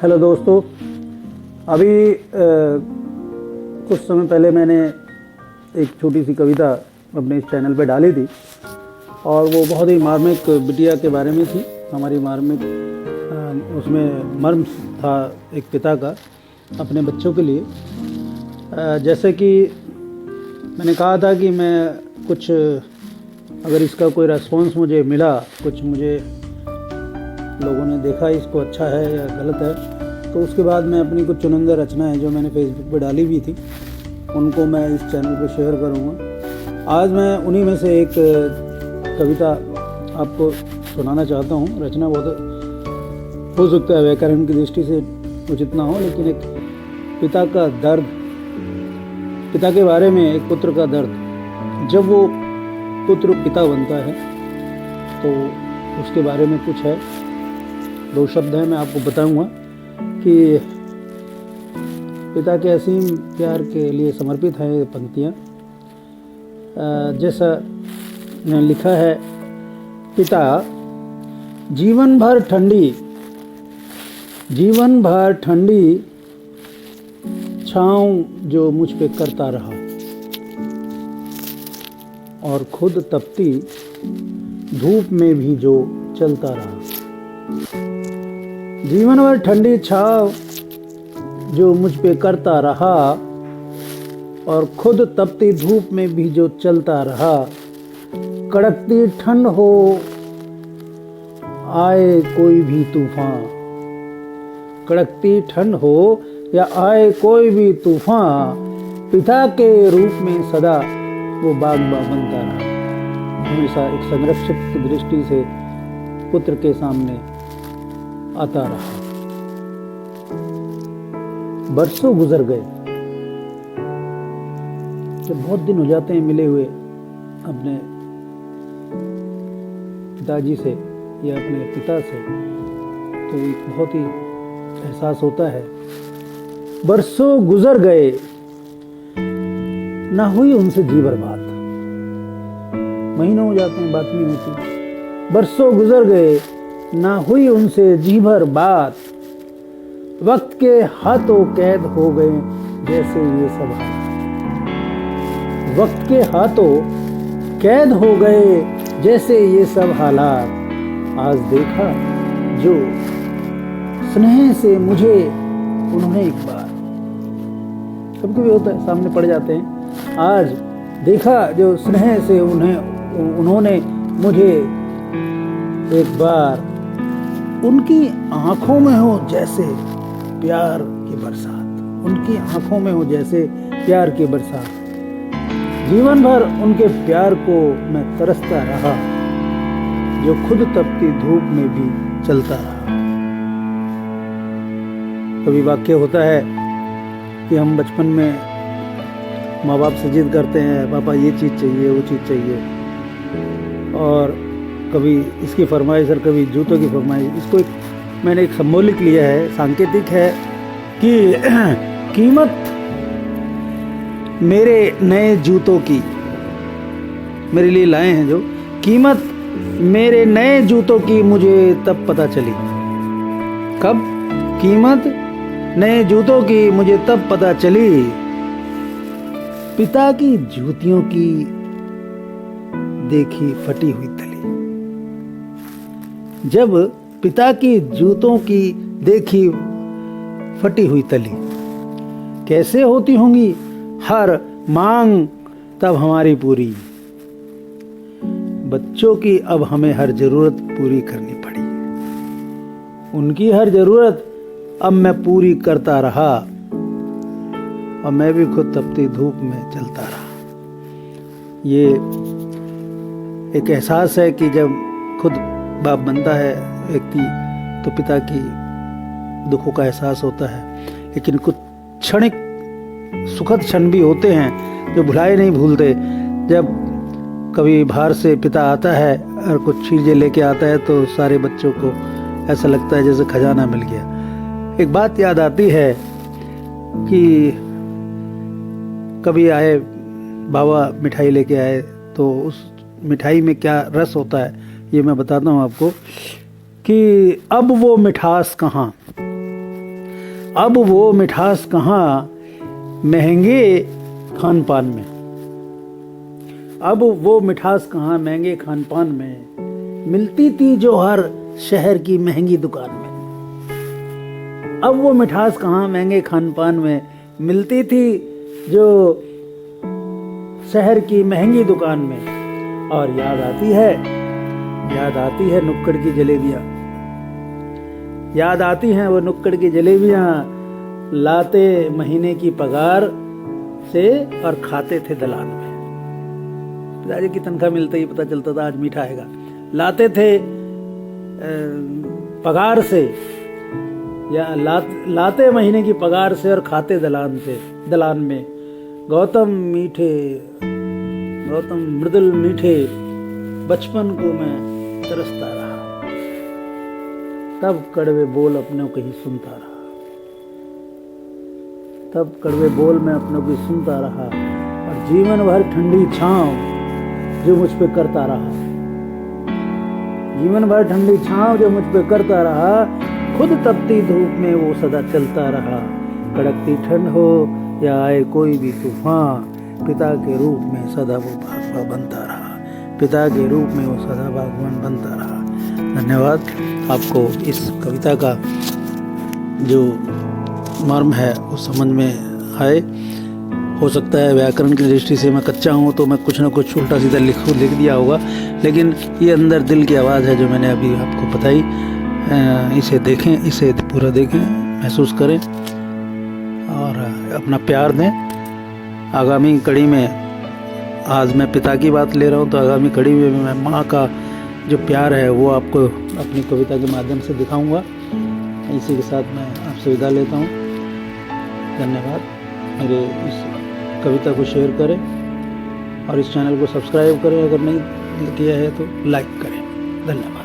Hello दोस्तों, अभी कुछ समय पहले मैंने एक छोटी सी कविता अपने इस चैनल पे डाली थी और वो बहुत ही मार्मिक बिटिया के बारे में थी। हमारी मार्मिक उसमें मर्म था एक पिता का अपने बच्चों के लिए। जैसे कि मैंने कहा था कि मैं कुछ अगर इसका कोई रेस्पॉन्स मुझे मिला, कुछ मुझे लोगों ने देखा इसको अच्छा है या गलत है, तो उसके बाद मैं अपनी कुछ चुनिंदा रचनाएं जो मैंने फेसबुक पे डाली भी थी उनको मैं इस चैनल पे शेयर करूँगा। आज मैं उन्हीं में से एक कविता आपको सुनाना चाहता हूँ। रचना बहुत हो सकता है व्याकरण की दृष्टि से उचित ना हो, लेकिन एक पिता का दर्द, पिता के बारे में, एक पुत्र का दर्द। जब वो पुत्र पिता बनता है तो उसके बारे में कुछ है। 2 शब्द हैं, मैं आपको बताऊंगा कि पिता के असीम प्यार के लिए समर्पित हैं ये पंक्तियाँ। जैसा लिखा है, पिता जीवन भर ठंडी छाँव जो मुझ पे करता रहा और खुद तपती धूप में भी जो चलता रहा। जीवन भर ठंडी छाँव जो मुझ पे करता रहा और खुद तपती धूप में भी जो चलता रहा। कड़कती ठंड हो आए कोई भी तूफान, कड़कती ठंड हो या आए कोई भी तूफान, पिता के रूप में सदा वो बागबा बनता रहा। हमेशा एक संरक्षक की दृष्टि से पुत्र के सामने आता रहा। बरसों गुजर गए, जब बहुत दिन हो जाते हैं मिले हुए अपने पिताजी से या अपने पिता से, तो एक बहुत ही एहसास होता है। बरसों गुजर गए, ना हुई उनसे जी भर बात। महीनों हो जाते हैं, बात नहीं होती। बरसों गुजर गए, ना हुई उनसे जी भर बात। वक्त के हाथों कैद हो गए जैसे ये सब हालात। वक्त के हाथों कैद हो गए जैसे ये सब हालात। आज देखा जो स्नेह से मुझे उन्होंने एक बार, कभी कभी होता है सामने पड़ जाते हैं। आज देखा जो स्नेह से उन्होंने मुझे एक बार। उनकी आंखों में हो जैसे प्यार की बरसात, उनकी आंखों में हो जैसे प्यार की बरसात। जीवन भर उनके प्यार को मैं तरसता रहा, जो खुद तपती धूप में भी चलता रहा। कभी वाक्य होता है कि हम बचपन में माँ बाप से जिद करते हैं, पापा ये चीज़ चाहिए, वो चीज़ चाहिए, और कभी इसकी फरमाइश और कभी जूतों की फरमाइश। इसको मैंने एक सिंबॉलिक लिया है, सांकेतिक है कि कीमत मेरे नए जूतों की, मेरे लिए लाए हैं जो, कीमत मेरे नए जूतों की मुझे तब पता चली। कब? कीमत नए जूतों की मुझे तब पता चली, पिता की जूतियों की देखी फटी हुई तली। जब पिता की जूतों की देखी फटी हुई तली, कैसे होती होंगी हर मांग तब हमारी पूरी। बच्चों की अब हमें हर जरूरत पूरी करनी पड़ी। उनकी हर जरूरत अब मैं पूरी करता रहा और मैं भी खुद तपती धूप में चलता रहा। ये एक एहसास है कि जब खुद बाप बनता है व्यक्ति तो पिता की दुखों का एहसास होता है, लेकिन कुछ क्षणिक सुखद क्षण भी होते हैं जो भुलाए नहीं भूलते। जब कभी बाहर से पिता आता है और कुछ चीज़ें लेके आता है तो सारे बच्चों को ऐसा लगता है जैसे खजाना मिल गया। एक बात याद आती है कि कभी आए बाबा मिठाई लेके आए तो उस मिठाई में क्या रस होता है ये मैं बताता हूँ आपको कि अब वो मिठास कहाँ, अब वो मिठास कहाँ महंगे खान पान में, अब वो मिठास कहाँ महंगे खान पान में, मिलती थी जो हर शहर की महंगी दुकान में। अब वो मिठास कहाँ महंगे खान पान में, मिलती थी जो शहर की महंगी दुकान में। और याद आती है नुक्कड़ की जलेबियाँ, याद आती हैं वो नुक्कड़ की जलेबियाँ, लाते महीने की पगार से और खाते थे दलान में। पिताजी की तनख्वाह मिलते ही पता चलता था आज मीठा आएगा। लाते थे पगार से, या लाते महीने की पगार से और खाते दलान में। गौतम मृदुल मीठे बचपन को मैं तरसता रहा, तब कड़वे बोल अपने को ही सुनता रहा, तब कड़वे बोल मैं अपने को ही सुनता रहा। और जीवन भर ठंडी छाँव जो मुझ पे करता रहा, जीवन भर ठंडी छाँव जो मुझ पे करता रहा, खुद तपती धूप में वो सदा चलता रहा। कड़कती ठंड हो या आए कोई भी तूफान, पिता के रूप में सदा वो बागवान बनता रहा, पिता के रूप में वो सदा बागवान बनता रहा। धन्यवाद। आपको इस कविता का जो मर्म है वो समझ में आए। हो सकता है व्याकरण की दृष्टि से मैं कच्चा हूँ तो मैं कुछ ना कुछ उल्टा सीधा लिख दिया होगा, लेकिन ये अंदर दिल की आवाज़ है जो मैंने अभी आपको बताई। इसे देखें, इसे पूरा देखें, महसूस करें और अपना प्यार दें। आगामी कड़ी में, आज मैं पिता की बात ले रहा हूँ तो आगामी कड़ी में मैं माँ का जो प्यार है वो आपको अपनी कविता के माध्यम से दिखाऊंगा। इसी के साथ मैं आपसे विदा लेता हूँ। धन्यवाद। मेरे इस कविता को शेयर करें और इस चैनल को सब्सक्राइब करें, अगर नहीं किया है तो लाइक करें। धन्यवाद।